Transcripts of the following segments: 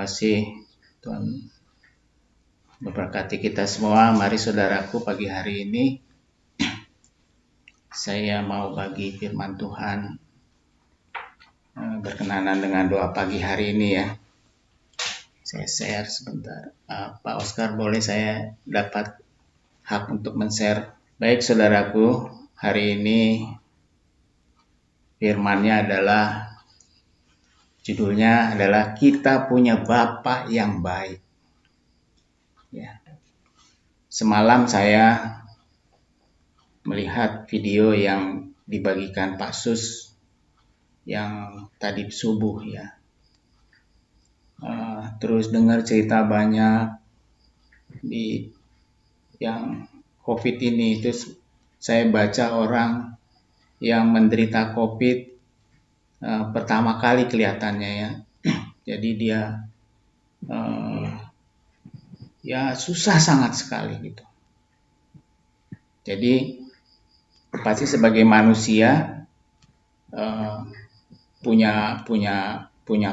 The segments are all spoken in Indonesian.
kasih Tuhan memberkati kita semua. Mari saudaraku, pagi hari ini saya mau bagi firman Tuhan berkenanan dengan doa pagi hari ini ya. Saya share sebentar. Pak Oscar, boleh saya dapat hak untuk men-share? Baik saudaraku, hari ini firmannya adalah, judulnya adalah Kita Punya Bapa yang Baik. Ya. Semalam saya melihat video yang dibagikan Pak Sus yang tadi subuh ya. Terus dengar cerita banyak di yang COVID ini. Terus saya baca orang yang menderita COVID pertama kali kelihatannya ya. Jadi dia ya susah sangat sekali gitu. Jadi pasti sebagai manusia punya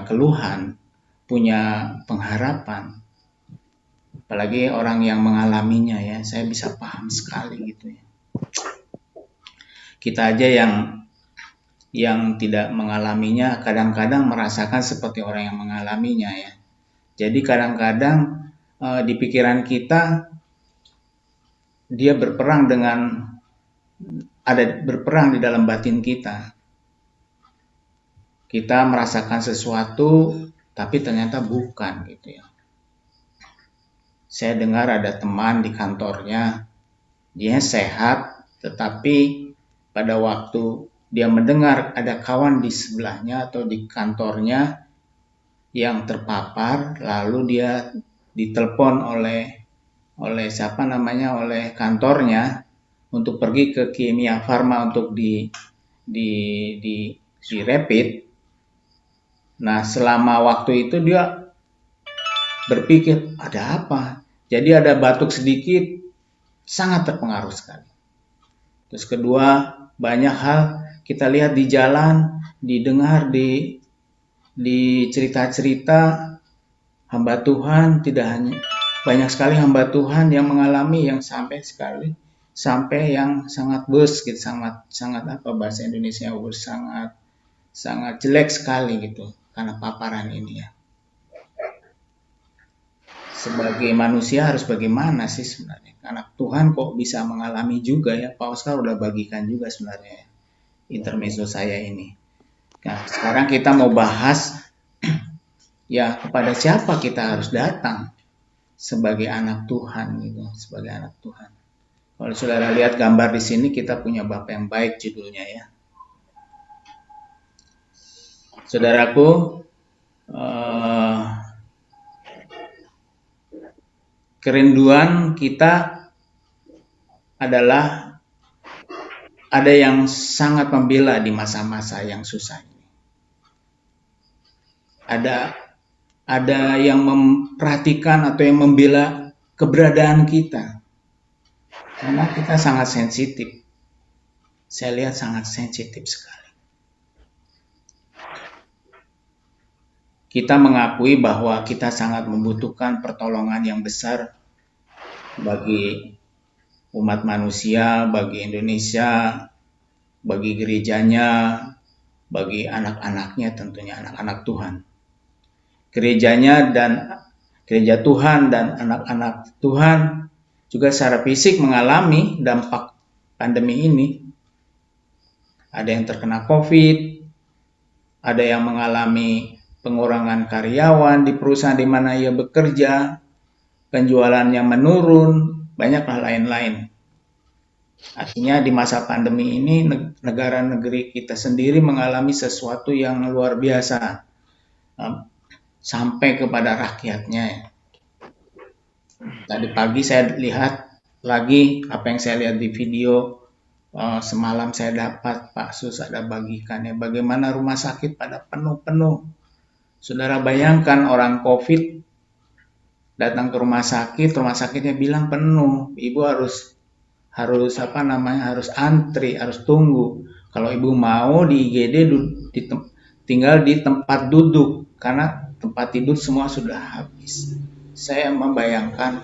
keluhan, punya pengharapan. Apalagi orang yang mengalaminya ya, saya bisa paham sekali gitu ya. Kita aja yang tidak mengalaminya kadang-kadang merasakan seperti orang yang mengalaminya ya. Jadi kadang-kadang di pikiran kita dia berperang di dalam batin kita. Kita merasakan sesuatu tapi ternyata bukan gitu ya. Saya dengar ada teman di kantornya, dia sehat, tetapi pada waktu dia mendengar ada kawan di sebelahnya atau di kantornya yang terpapar, lalu dia ditelepon oleh kantornya untuk pergi ke Kimia Farma untuk di rapid. Nah, selama waktu itu dia berpikir ada apa? Jadi ada batuk sedikit, sangat terpengaruh sekali. Terus kedua, banyak hal kita lihat di jalan, didengar di cerita-cerita hamba Tuhan, tidak hanya banyak sekali hamba Tuhan yang mengalami yang sampai yang sangat worst gitu, sangat apa bahasa Indonesia worst, sangat jelek sekali gitu karena paparan ini ya. Sebagai manusia harus bagaimana sih sebenarnya? Anak Tuhan kok bisa mengalami juga ya? Pak Oscar udah bagikan juga sebenarnya intermezzo saya ini. Nah, sekarang kita mau bahas ya kepada siapa kita harus datang sebagai anak Tuhan gitu, sebagai anak Tuhan. Kalau saudara lihat gambar di sini, kita punya Bapa yang baik judulnya ya. Saudaraku, kerinduan kita adalah ada yang sangat membela di masa-masa yang susah ini. Ada yang memperhatikan atau yang membela keberadaan kita. Karena kita sangat sensitif. Saya lihat sangat sensitif sekali. Kita mengakui bahwa kita sangat membutuhkan pertolongan yang besar bagi umat manusia, bagi Indonesia, bagi gerejanya, bagi anak-anaknya tentunya, anak-anak Tuhan. Gereja Tuhan dan anak-anak Tuhan juga secara fisik mengalami dampak pandemi ini. Ada yang terkena COVID, ada yang mengalami pengurangan karyawan di perusahaan di mana ia bekerja, penjualannya menurun, banyaklah lain-lain. Artinya di masa pandemi ini negara negeri kita sendiri mengalami sesuatu yang luar biasa sampai kepada rakyatnya. Tadi pagi saya lihat lagi apa yang saya lihat di video semalam saya dapat Pak Sus ada bagikannya bagaimana rumah sakit pada penuh. Saudara bayangkan orang COVID datang ke rumah sakitnya bilang penuh, ibu harus antri, harus tunggu. Kalau ibu mau di IGD tinggal di tempat duduk karena tempat tidur semua sudah habis. Saya membayangkan,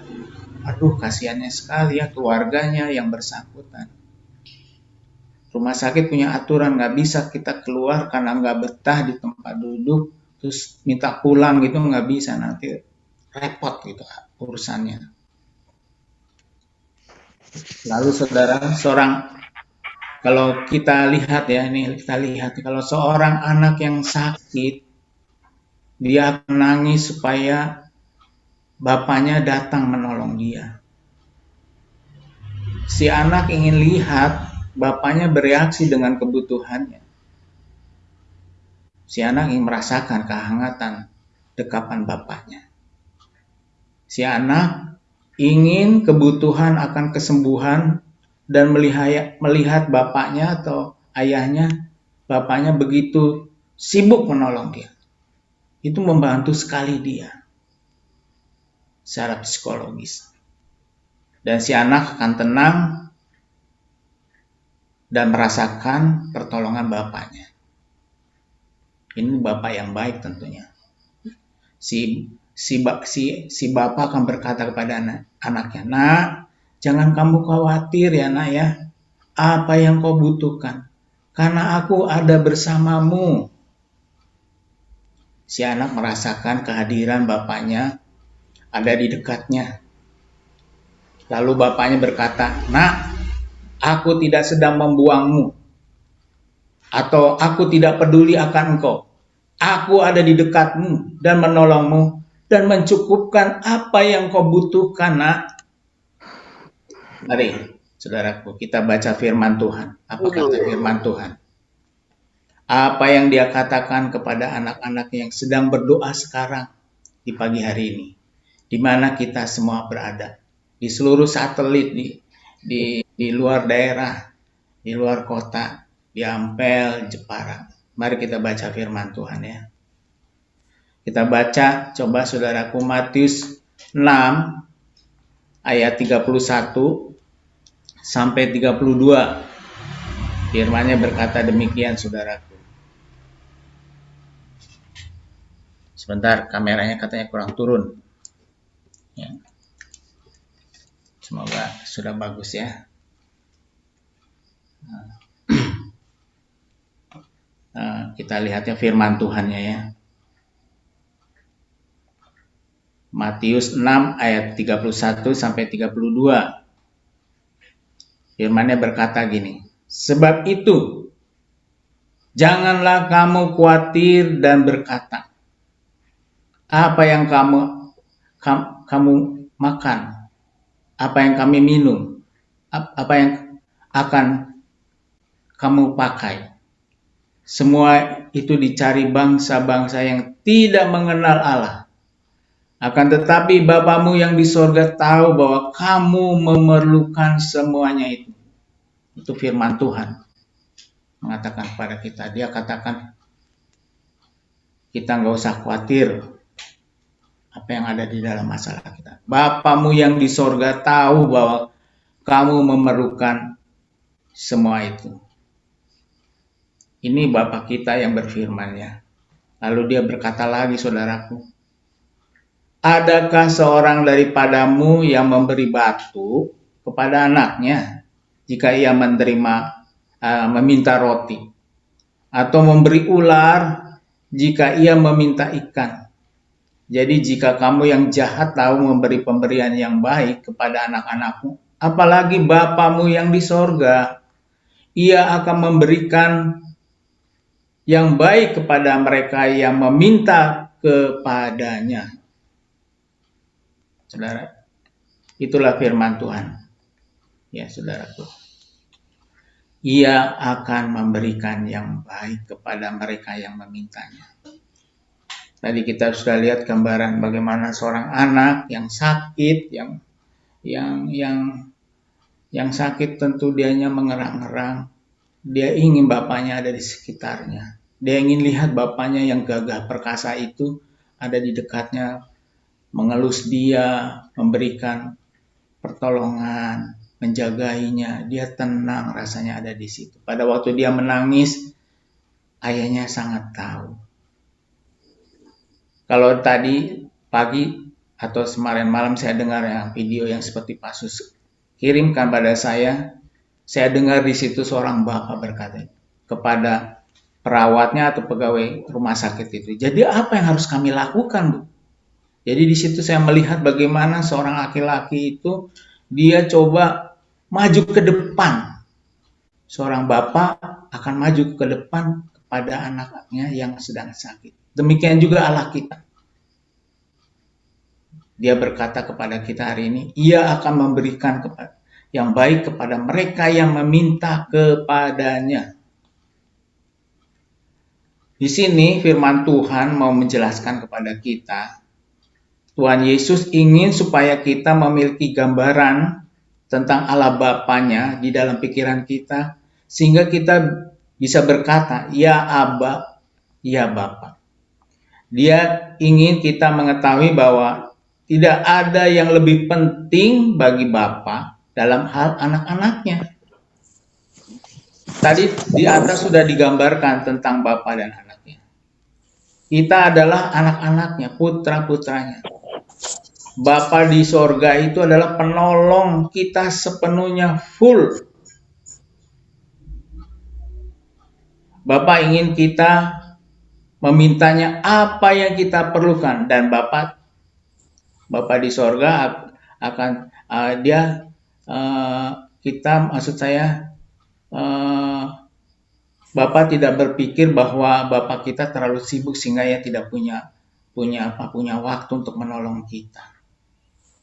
aduh kasihannya sekali ya keluarganya yang bersangkutan. Rumah sakit punya aturan, nggak bisa kita keluar karena nggak betah di tempat duduk, terus minta pulang gitu nggak bisa, nanti repot gitu urusannya. Lalu saudara, kalau kita lihat ya, kalau seorang anak yang sakit, dia menangis supaya bapaknya datang menolong dia. Si anak ingin lihat bapaknya bereaksi dengan kebutuhannya. Si anak ingin merasakan kehangatan dekapan bapaknya. Si anak ingin kebutuhan akan kesembuhan dan melihat bapaknya atau ayahnya, bapaknya begitu sibuk menolong dia. Itu membantu sekali dia secara psikologis. Dan si anak akan tenang dan merasakan pertolongan bapaknya. Ini bapak yang baik tentunya. Si bapak akan berkata kepada anaknya, "Nak, jangan kamu khawatir ya nak ya. Apa yang kau butuhkan? Karena aku ada bersamamu." Si anak merasakan kehadiran bapaknya ada di dekatnya. Lalu bapaknya berkata, "Nak, aku tidak sedang membuangmu, atau aku tidak peduli akan engkau. Aku ada di dekatmu dan menolongmu dan mencukupkan apa yang kau butuhkan, nak." Mari, saudaraku, kita baca firman Tuhan. Apa kata firman Tuhan? Apa yang dia katakan kepada anak-anak yang sedang berdoa sekarang di pagi hari ini, di mana kita semua berada, di seluruh satelit, di luar daerah, di luar kota, di Ampel, Jepara. Mari kita baca firman Tuhan ya. Kita baca, coba saudaraku, Matius 6 ayat 31 sampai 32. Firman-Nya berkata demikian, saudaraku. Sebentar, kameranya katanya kurang turun. Ya. Semoga sudah bagus ya. Kita lihatnya firman Tuhannya ya. Matius 6 ayat 31 sampai 32. Firman-Nya berkata gini, "Sebab itu janganlah kamu khawatir dan berkata, apa yang kamu makan, apa yang kami minum, apa yang akan kamu pakai. Semua itu dicari bangsa-bangsa yang tidak mengenal Allah. Akan tetapi Bapamu yang di sorga tahu bahwa kamu memerlukan semuanya itu." Itu firman Tuhan mengatakan kepada kita. Dia katakan kita nggak usah khawatir apa yang ada di dalam masalah kita. Bapamu yang di sorga tahu bahwa kamu memerlukan semua itu. Ini Bapa kita yang berfirman ya. Lalu dia berkata lagi, saudaraku, adakah seorang daripadamu yang memberi batu kepada anaknya jika ia meminta roti, atau memberi ular jika ia meminta ikan? Jadi jika kamu yang jahat tahu memberi pemberian yang baik kepada anak-anakmu, apalagi Bapamu yang di sorga, ia akan memberikan yang baik kepada mereka yang meminta kepadanya. Saudara, itulah firman Tuhan. Ya, saudaraku. Ia akan memberikan yang baik kepada mereka yang memintanya. Tadi kita sudah lihat gambaran bagaimana seorang anak yang sakit, yang sakit tentu dianya mengerang-ngerang. Dia ingin bapaknya ada di sekitarnya. Dia ingin lihat bapaknya yang gagah perkasa itu ada di dekatnya, mengelus dia, memberikan pertolongan, menjagainya. Dia tenang rasanya ada di situ. Pada waktu dia menangis, ayahnya sangat tahu. Kalau tadi pagi atau kemarin malam saya dengar yang video yang seperti Pasus kirimkan pada saya dengar di situ seorang bapak berkata kepada perawatnya atau pegawai rumah sakit itu. Jadi apa yang harus kami lakukan, Bu? Jadi di situ saya melihat bagaimana seorang laki-laki itu dia coba maju ke depan. Seorang bapak akan maju ke depan kepada anaknya yang sedang sakit. Demikian juga Allah kita. Dia berkata kepada kita hari ini, Ia akan memberikan yang baik kepada mereka yang meminta kepadanya. Di sini firman Tuhan mau menjelaskan kepada kita, Tuhan Yesus ingin supaya kita memiliki gambaran tentang Allah Bapanya di dalam pikiran kita, sehingga kita bisa berkata, ya Aba, ya Bapa. Dia ingin kita mengetahui bahwa tidak ada yang lebih penting bagi Bapa dalam hal anak-anaknya. Tadi di atas sudah digambarkan tentang Bapa dan anaknya. Kita adalah anak-anaknya, putra-putranya. Bapa di sorga itu adalah penolong kita sepenuhnya full. Bapak ingin kita memintanya apa yang kita perlukan, dan Bapak di sorga akan kita maksud saya Bapak tidak berpikir bahwa Bapak kita terlalu sibuk sehingga ia tidak punya waktu untuk menolong kita.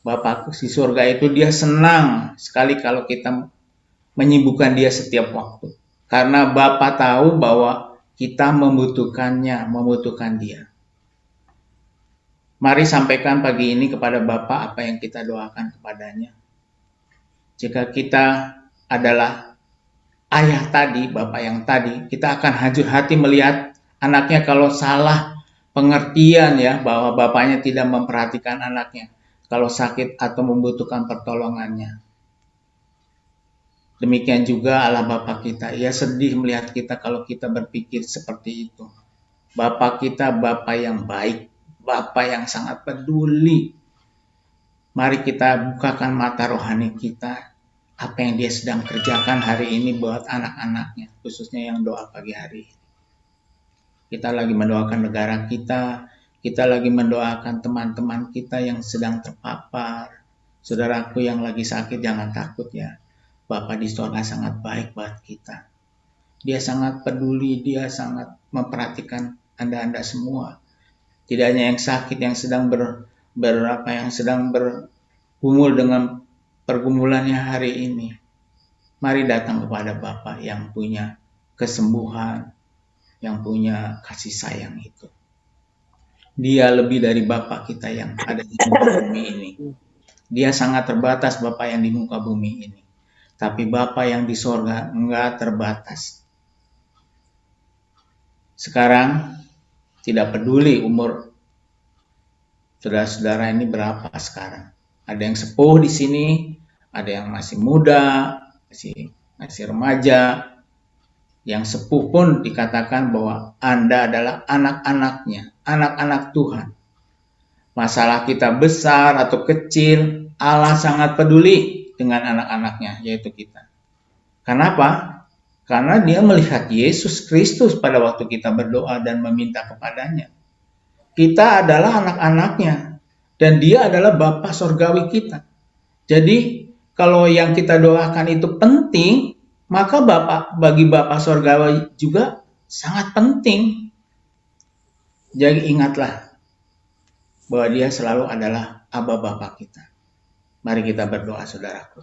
Bapak di surga itu dia senang sekali kalau kita menyibukkan dia setiap waktu. Karena Bapak tahu bahwa kita membutuhkan dia. Mari sampaikan pagi ini kepada Bapak apa yang kita doakan kepadanya. Jika kita adalah ayah tadi, Bapak yang tadi, kita akan hancur hati melihat anaknya kalau salah pengertian ya, bahwa bapaknya tidak memperhatikan anaknya kalau sakit atau membutuhkan pertolongannya. Demikian juga Allah Bapa kita. Ia sedih melihat kita kalau kita berpikir seperti itu. Bapa kita Bapa yang baik, Bapa yang sangat peduli. Mari kita bukakan mata rohani kita, apa yang dia sedang kerjakan hari ini buat anak-anaknya, khususnya yang doa pagi hari. Kita lagi mendoakan negara kita lagi mendoakan teman-teman kita yang sedang terpapar. Saudaraku yang lagi sakit, jangan takut ya. Bapa di surga sangat baik buat kita. Dia sangat peduli, dia sangat memperhatikan Anda semua. Tidak hanya yang sakit, yang sedang bergumul dengan pergumulannya hari ini. Mari datang kepada Bapa yang punya kesembuhan, yang punya kasih sayang itu. Dia lebih dari Bapa kita yang ada di muka bumi ini. Dia sangat terbatas Bapa yang di muka bumi ini. Tapi Bapa yang di sorga enggak terbatas. Sekarang tidak peduli umur saudara-saudara ini berapa sekarang. Ada yang sepuh di sini, ada yang masih muda, masih remaja. Yang sepuh pun dikatakan bahwa Anda adalah anak-anaknya, anak-anak Tuhan. Masalah kita besar atau kecil, Allah sangat peduli dengan anak-anaknya, yaitu kita. Kenapa? Karena dia melihat Yesus Kristus pada waktu kita berdoa dan meminta kepadanya. Kita adalah anak-anaknya, dan dia adalah Bapa Sorgawi kita. Jadi, kalau yang kita doakan itu penting, maka bagi Bapa Sorgawi juga sangat penting. Jadi ingatlah bahwa dia selalu adalah Aba Bapa kita. Mari kita berdoa, saudaraku.